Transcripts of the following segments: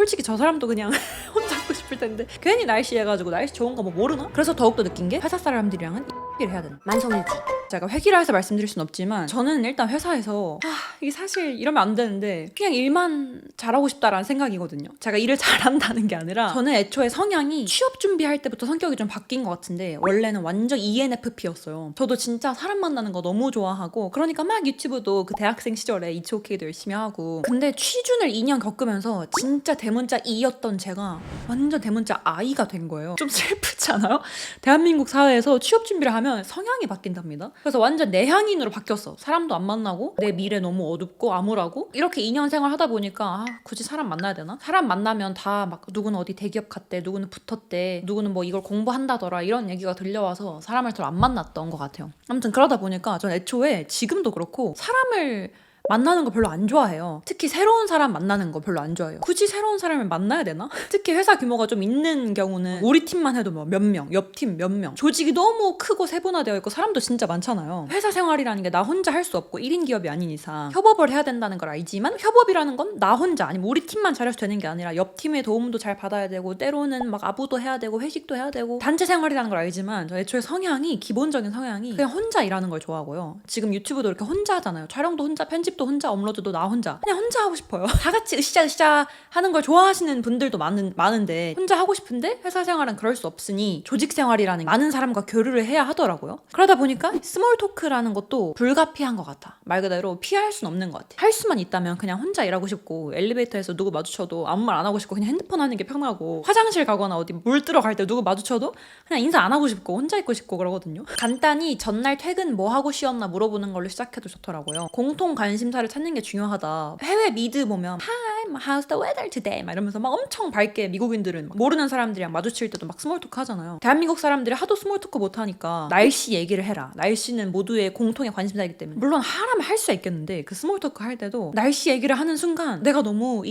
솔직히 저 사람도 그냥 혼자 있고 싶을 텐데 괜히 날씨 해가지고 날씨 좋은 거 뭐 모르나? 그래서 더욱더 느낀 게 회사 사람들이랑은 를 해야 된다. 만성일치. 제가 회기라 해서 말씀드릴 순 없지만 저는 일단 회사에서 이게 사실 이러면 안 되는데 그냥 일만 잘하고 싶다라는 생각이거든요. 제가 일을 잘한다는 게 아니라 저는 애초에 성향이 취업 준비할 때부터 성격이 좀 바뀐 것 같은데 원래는 완전 ENFP였어요. 저도 진짜 사람 만나는 거 너무 좋아하고 그러니까 막 유튜브도 그 대학생 시절에 이치오케이도 열심히 하고 근데 취준을 2년 겪으면서 진짜 대문자 E였던 제가 완전 대문자 I가 된 거예요. 좀 슬프지 않아요? 대한민국 사회에서 취업 준비를 하면 성향이 바뀐답니다. 그래서 완전 내향인으로 바뀌었어. 사람도 안 만나고 내 미래 너무 어둡고 암울하고 이렇게 2년 생활 하다 보니까 굳이 사람 만나야 되나? 사람 만나면 다 막 누구는 어디 대기업 갔대, 누구는 붙었대, 누구는 뭐 이걸 공부한다더라 이런 얘기가 들려와서 사람을 더 안 만났던 것 같아요. 아무튼 그러다 보니까 전 애초에 지금도 그렇고 사람을 만나는 거 별로 안 좋아해요. 특히 새로운 사람 만나는 거 별로 안 좋아해요. 굳이 새로운 사람을 만나야 되나? 특히 회사 규모가 좀 있는 경우는 우리 팀만 해도 뭐 몇 명, 옆 팀 몇 명. 조직이 너무 크고 세분화되어 있고 사람도 진짜 많잖아요. 회사 생활이라는 게 나 혼자 할 수 없고 1인 기업이 아닌 이상 협업을 해야 된다는 걸 알지만 협업이라는 건 나 혼자 아니면 우리 팀만 잘해서 되는 게 아니라 옆 팀의 도움도 잘 받아야 되고 때로는 막 아부도 해야 되고 회식도 해야 되고 단체 생활이라는 걸 알지만 저 애초에 성향이 기본적인 성향이 그냥 혼자 일하는 걸 좋아하고요. 지금 유튜브도 이렇게 혼자 하잖아요. 촬영도 혼자, 편집도 혼자, 업로드도 나 혼자. 그냥 혼자 하고 싶어요. 다 같이 으쌰으쌰 하는 걸 좋아하시는 분들도 많은데 혼자 하고 싶은데 회사 생활은 그럴 수 없으니 조직 생활이라는 많은 사람과 교류를 해야 하더라고요. 그러다 보니까 스몰 토크라는 것도 불가피한 것 같아. 말 그대로 피할 수는 없는 것 같아. 할 수만 있다면 그냥 혼자 일하고 싶고 엘리베이터에서 누구 마주쳐도 아무 말 안 하고 싶고 그냥 핸드폰 하는 게 편하고 화장실 가거나 어디 물 뜨러 갈 때 누구 마주쳐도 그냥 인사 안 하고 싶고 혼자 있고 싶고 그러거든요. 간단히 전날 퇴근 뭐 하고 쉬었나 물어보는 걸로 시작해도 좋더라고요. 공통 관심사를 찾는 게 중요하다. 해외 미드 보면 Hi, how's the weather today? 막 이러면서 막 엄청 밝게 미국인들은 막 모르는 사람들이랑 마주칠 때도 막 스몰 토크 하잖아요. 대한민국 사람들이 하도 스몰 토크 못 하니까 날씨 얘기를 해라. 날씨는 모두의 공통의 관심사이기 때문에 물론 하라면 할 수야 있겠는데 그 스몰 토크 할 때도 날씨 얘기를 하는 순간 내가 너무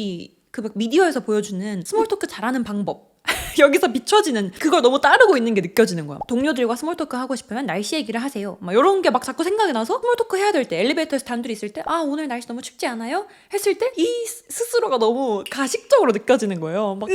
그 미디어에서 보여주는 스몰 토크 잘하는 방법 여기서 비춰지는 그걸 너무 따르고 있는 게 느껴지는 거야. 동료들과 스몰 토크 하고 싶으면 날씨 얘기를 하세요. 막 이런 게 막 자꾸 생각이 나서 스몰 토크 해야 될 때 엘리베이터에서 단둘이 있을 때 오늘 날씨 너무 춥지 않아요? 했을 때 이 스스로가 너무 가식적으로 느껴지는 거예요. 막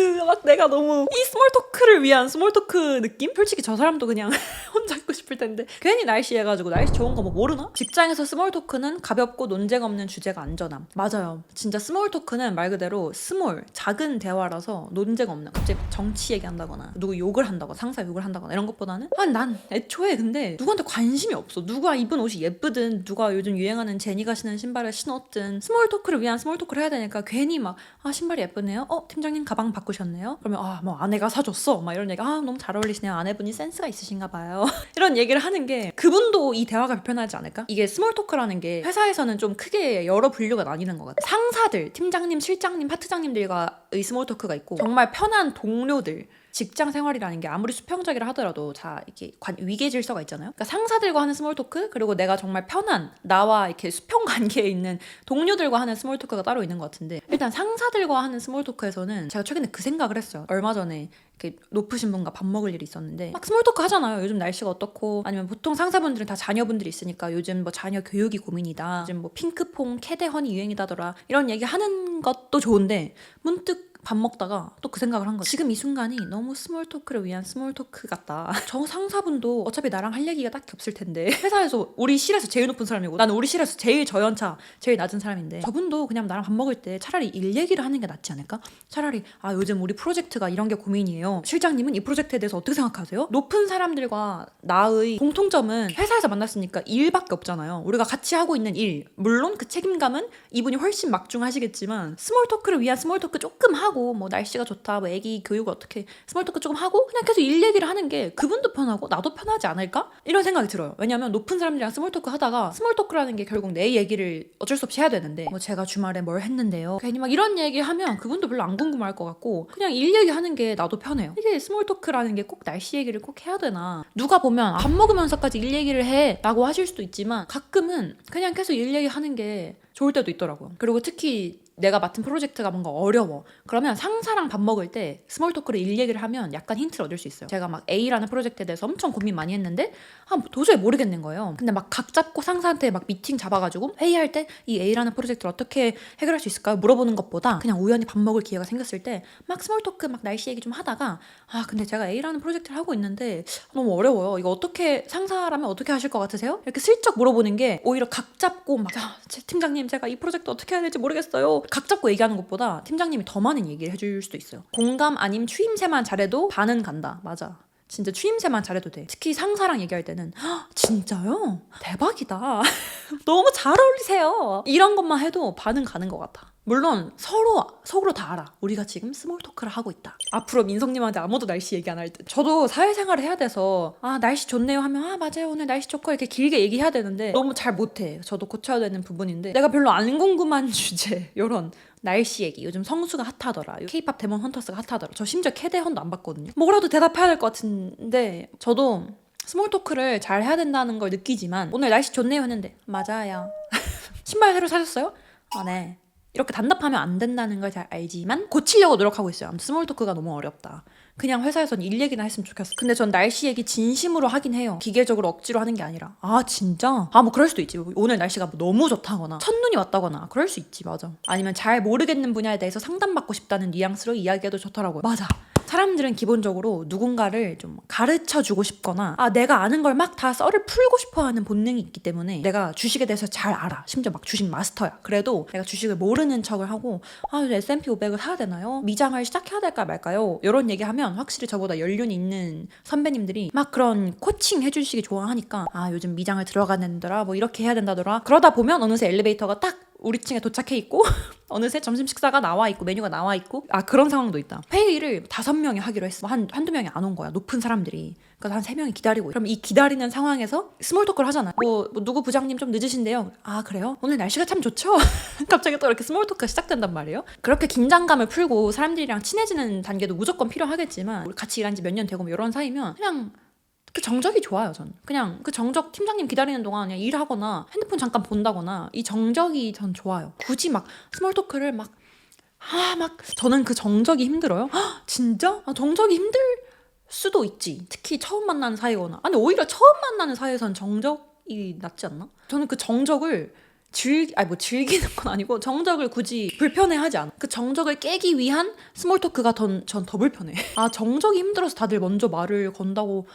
내가 너무 이 스몰 토크를 위한 스몰 토크 느낌? 솔직히 저 사람도 그냥 혼자 있고 싶을 텐데 괜히 날씨 해가지고 날씨 좋은 거 뭐 모르나? 직장에서 스몰 토크는 가볍고 논쟁 없는 주제가 안전함. 맞아요. 진짜 스몰 토크는 말 그대로 스몰 작은 대화라서 논쟁 없는 갑자기 정치 얘기한다거나 누구 욕을 한다거나 상사 욕을 한다거나 이런 것보다는 난 애초에 근데 누구한테 관심이 없어. 누가 입은 옷이 예쁘든 누가 요즘 유행하는 제니가 신는 신발을 신었든 스몰 토크를 위한 스몰 토크를 해야 되니까 괜히 막 신발이 예쁘네요. 팀장님 가방 바꾸셨네요. 그러면 뭐 아내가 사줬어. 막 이런 얘기 너무 잘 어울리시네요. 아내분이 센스가 있으신가 봐요. 이런 얘기를 하는 게 그분도 이 대화가 불편하지 않을까? 이게 스몰 토크라는 게 회사에서는 좀 크게 여러 분류가 나뉘는 것 같아. 상사들, 팀장님, 실장님, 파트장님들과의 스몰 토크가 있고 정말 편한 동료들 직장 생활이라는 게 아무리 수평적이라 하더라도 이렇게 위계 질서가 있잖아요. 그러니까 상사들과 하는 스몰 토크 그리고 내가 정말 편한 나와 이렇게 수평 관계에 있는 동료들과 하는 스몰 토크가 따로 있는 것 같은데 일단 상사들과 하는 스몰 토크에서는 제가 최근에 그 생각을 했어요. 얼마 전에 이렇게 높으신 분과 밥 먹을 일이 있었는데 막 스몰 토크 하잖아요. 요즘 날씨가 어떻고 아니면 보통 상사분들은 다 자녀분들이 있으니까 요즘 뭐 자녀 교육이 고민이다. 요즘 뭐 핑크퐁 캐대헌이 유행이다더라. 이런 얘기 하는 것도 좋은데 문득 밥 먹다가 또 그 생각을 한 거지. 지금 이 순간이 너무 스몰 토크를 위한 스몰 토크 같다. 저 상사분도 어차피 나랑 할 얘기가 딱히 없을 텐데 회사에서 우리 실에서 제일 높은 사람이고 나는 우리 실에서 제일 저연차 제일 낮은 사람인데 저분도 그냥 나랑 밥 먹을 때 차라리 일 얘기를 하는 게 낫지 않을까? 차라리 요즘 우리 프로젝트가 이런 게 고민이에요. 실장님은 이 프로젝트에 대해서 어떻게 생각하세요? 높은 사람들과 나의 공통점은 회사에서 만났으니까 일밖에 없잖아요. 우리가 같이 하고 있는 일 물론 그 책임감은 이분이 훨씬 막중하시겠지만 스몰 토크를 위한 스몰 토크 조금 하고 뭐 날씨가 좋다, 뭐 애기 교육을 어떻게 스몰 토크 조금 하고 그냥 계속 일 얘기를 하는 게 그분도 편하고 나도 편하지 않을까? 이런 생각이 들어요. 왜냐면 높은 사람들이랑 스몰 토크 하다가 스몰 토크라는 게 결국 내 얘기를 어쩔 수 없이 해야 되는데 뭐 제가 주말에 뭘 했는데요. 괜히 막 이런 얘기 하면 그분도 별로 안 궁금할 것 같고 그냥 일 얘기하는 게 나도 편해요. 이게 스몰 토크라는 게 꼭 날씨 얘기를 꼭 해야 되나? 누가 보면 밥 먹으면서까지 일 얘기를 해 라고 하실 수도 있지만 가끔은 그냥 계속 일 얘기하는 게 좋을 때도 있더라고요. 그리고 특히 내가 맡은 프로젝트가 뭔가 어려워. 그러면 상사랑 밥 먹을 때 스몰 토크를 일 얘기를 하면 약간 힌트를 얻을 수 있어요. 제가 막 A라는 프로젝트에 대해서 엄청 고민 많이 했는데 도저히 모르겠는 거예요. 근데 막 각 잡고 상사한테 막 미팅 잡아가지고 회의할 때 이 A라는 프로젝트를 어떻게 해결할 수 있을까요? 물어보는 것보다 그냥 우연히 밥 먹을 기회가 생겼을 때 막 스몰 토크 막 날씨 얘기 좀 하다가 근데 제가 A라는 프로젝트를 하고 있는데 너무 어려워요. 이거 어떻게 상사라면 어떻게 하실 것 같으세요? 이렇게 슬쩍 물어보는 게 오히려 각 잡고 막 팀장님 제가 이 프로젝트 어떻게 해야 될지 모르겠어요. 각 잡고 얘기하는 것보다 팀장님이 더 많은 얘기를 해줄 수도 있어요. 공감 아님 추임새만 잘해도 반은 간다. 맞아. 진짜 추임새만 잘해도 돼. 특히 상사랑 얘기할 때는 진짜요? 대박이다. 너무 잘 어울리세요. 이런 것만 해도 반은 가는 것 같아. 물론 서로 속으로 다 알아. 우리가 지금 스몰 토크를 하고 있다. 앞으로 민성님한테 아무도 날씨 얘기 안 할 듯. 저도 사회생활을 해야 돼서 날씨 좋네요 하면 맞아요 오늘 날씨 좋고 이렇게 길게 얘기해야 되는데 너무 잘 못해. 저도 고쳐야 되는 부분인데 내가 별로 안 궁금한 주제 이런 날씨 얘기. 요즘 성수가 핫하더라. K-pop 데몬 헌터스가 핫하더라. 저 심지어 캐대헌도 안 봤거든요. 뭐라도 대답해야 될 것 같은데 저도 스몰 토크를 잘 해야 된다는 걸 느끼지만 오늘 날씨 좋네요 했는데 맞아요. 신발 새로 사셨어요? 네. 이렇게 단답하면 안 된다는 걸 잘 알지만 고치려고 노력하고 있어요. 아무튼 스몰 토크가 너무 어렵다. 그냥 회사에선 일 얘기나 했으면 좋겠어. 근데 전 날씨 얘기 진심으로 하긴 해요. 기계적으로 억지로 하는 게 아니라. 진짜? 뭐 그럴 수도 있지. 오늘 날씨가 뭐 너무 좋다거나 첫눈이 왔다거나 그럴 수 있지. 맞아. 아니면 잘 모르겠는 분야에 대해서 상담받고 싶다는 뉘앙스로 이야기해도 좋더라고요. 맞아. 사람들은 기본적으로 누군가를 좀 가르쳐주고 싶거나 내가 아는 걸 막 다 썰을 풀고 싶어하는 본능이 있기 때문에 내가 주식에 대해서 잘 알아. 심지어 막 주식 마스터야. 그래도 내가 주식을 모르는 척을 하고 S&P 500을 사야 되나요? 미장을 시작해야 될까 말까요? 이런 얘기하면 확실히 저보다 연륜이 있는 선배님들이 막 그런 코칭 해주시기 좋아하니까 요즘 미장을 들어가는더라 뭐 이렇게 해야 된다더라. 그러다 보면 어느새 엘리베이터가 딱 우리 층에 도착해 있고 어느새 점심 식사가 나와 있고 메뉴가 나와 있고 그런 상황도 있다. 회의를 5명이 하기로 했어. 한두 명이 안 온 거야. 높은 사람들이. 그래서 한 3명이 기다리고. 그럼 이 기다리는 상황에서 스몰 토크를 하잖아. 뭐 누구 부장님 좀 늦으신데요. 그래요? 오늘 날씨가 참 좋죠? 갑자기 또 이렇게 스몰 토크가 시작된단 말이에요. 그렇게 긴장감을 풀고 사람들이랑 친해지는 단계도 무조건 필요하겠지만 우리 같이 일한 지 몇 년 되고 뭐 이런 사이면 그냥 그 정적이 좋아요. 전 그냥 그 정적 팀장님 기다리는 동안 그냥 일하거나 핸드폰 잠깐 본다거나 이 정적이 전 좋아요. 굳이 막 스몰 토크를 막 저는 그 정적이 힘들어요. 진짜? 정적이 힘들 수도 있지. 특히 처음 만나는 사이거나. 근데 오히려 처음 만나는 사이에선 정적이 낫지 않나? 저는 그 정적을 즐기는 건 아니고 정적을 굳이 불편해하지 않아. 그 정적을 깨기 위한 스몰 토크가 전 더 불편해. 정적이 힘들어서 다들 먼저 말을 건다고.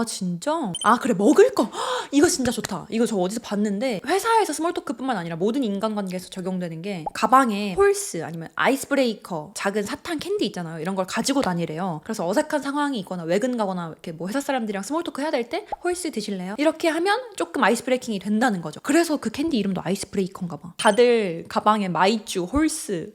진짜? 그래 먹을 거 이거 진짜 좋다. 이거 저 어디서 봤는데 회사에서 스몰 토크뿐만 아니라 모든 인간관계에서 적용되는 게 가방에 홀스 아니면 아이스 브레이커 작은 사탕 캔디 있잖아요. 이런 걸 가지고 다니래요. 그래서 어색한 상황이 있거나 외근 가거나 이렇게 뭐 회사 사람들이랑 스몰 토크 해야 될 때 홀스 드실래요? 이렇게 하면 조금 아이스 브레이킹이 된다는 거죠. 그래서 그 캔디 이름도 아이스 브레이커인가 봐. 다들 가방에 마이쮸, 홀스,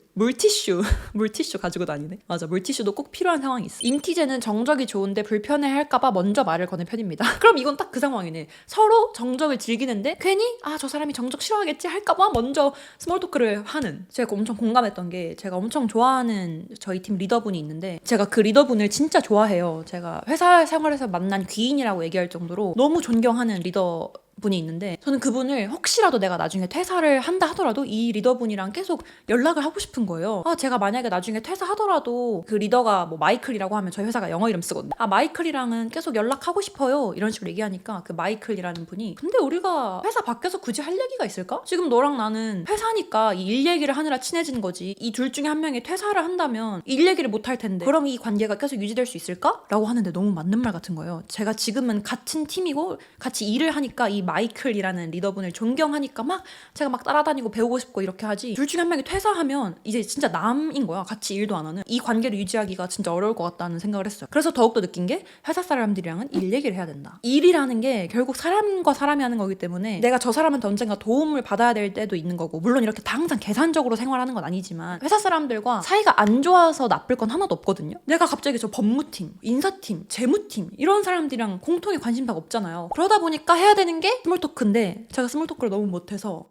물티슈 가지고 다니네. 맞아, 물티슈도 꼭 필요한 상황이 있어. 인티제는 정적이 좋은데 불편해할까봐 먼저 말을 거는 편입니다. 그럼 이건 딱 그 상황이네. 서로 정적을 즐기는데 괜히 저 사람이 정적 싫어하겠지 할까봐 먼저 스몰 토크를 하는. 제가 엄청 공감했던 게 제가 엄청 좋아하는 저희 팀 리더분이 있는데 제가 그 리더분을 진짜 좋아해요. 제가 회사 생활에서 만난 귀인이라고 얘기할 정도로 너무 존경하는 리더 분이 있는데 저는 그분을 혹시라도 내가 나중에 퇴사를 한다 하더라도 이 리더분이랑 계속 연락을 하고 싶은 거예요. 제가 만약에 나중에 퇴사하더라도 그 리더가 뭐 마이클이라고 하면 저희 회사가 영어 이름 쓰거든요. 마이클이랑은 계속 연락하고 싶어요 이런 식으로 얘기하니까 그 마이클이라는 분이 근데 우리가 회사 밖에서 굳이 할 얘기가 있을까? 지금 너랑 나는 회사니까 이 일 얘기를 하느라 친해진 거지. 이 둘 중에 한 명이 퇴사를 한다면 일 얘기를 못 할 텐데 그럼 이 관계가 계속 유지될 수 있을까? 라고 하는데 너무 맞는 말 같은 거예요. 제가 지금은 같은 팀이고 같이 일을 하니까 이 마이클이라는 리더분을 존경하니까 막 제가 막 따라다니고 배우고 싶고 이렇게 하지 둘 중에 한 명이 퇴사하면 이제 진짜 남인 거야. 같이 일도 안 하는. 이 관계를 유지하기가 진짜 어려울 것 같다는 생각을 했어요. 그래서 더욱더 느낀 게 회사 사람들이랑은 일 얘기를 해야 된다. 일이라는 게 결국 사람과 사람이 하는 거기 때문에 내가 저 사람한테 언젠가 도움을 받아야 될 때도 있는 거고 물론 이렇게 다 항상 계산적으로 생활하는 건 아니지만 회사 사람들과 사이가 안 좋아서 나쁠 건 하나도 없거든요. 내가 갑자기 저 법무팀, 인사팀, 재무팀 이런 사람들이랑 공통의 관심사가 없잖아요. 그러다 보니까 해야 되는 게 스몰 토크인데 제가 스몰 토크를 너무 못해서